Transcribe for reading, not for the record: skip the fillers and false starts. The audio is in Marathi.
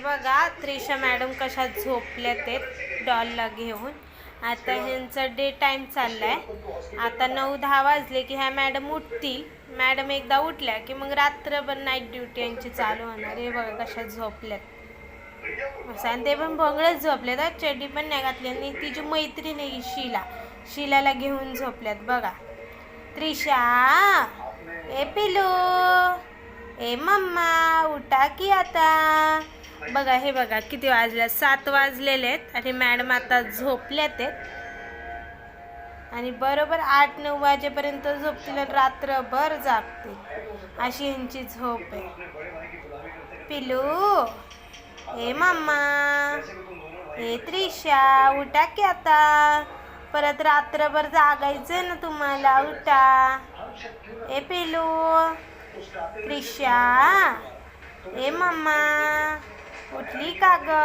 बघा त्रिशा मॅडम कशा झोपल्यात ते डॉलला घेऊन. आता ह्यांचा डे टाइम चाललाय. आता 9-10 वाजले की ह्या मॅडम उठतील. मॅडम एकदा उठल्या की मग रात्रभर नाईट ड्युटी यांची चालू होणार. हे बघा कशा झोपल्यात. आणि ते पण भोंगळच झोपल्यात. चड्डी पण नाही घातली. आणि तिची मैत्रीण आहे शिलाला घेऊन झोपल्यात बघा. त्रिशा, ए पिलू, ए मम्मा उठा की आता. बघा हे बघा किती वाजल्या, 7 वाजलेले आहेत आणि मॅडम आता झोपल्यात आहेत. आणि बरोबर 8-9 वाजेपर्यंत झोपतील आणि रात्रभर जागतील. अशी ह्यांची झोप आहे. पिलू, ए मम्मा, ए त्रिशा उठा की आता. परत रात्रभर जागायचं ना तुम्हाला. उठा. ए पिलू, त्रिशा, ए मम्मा उठली का ग.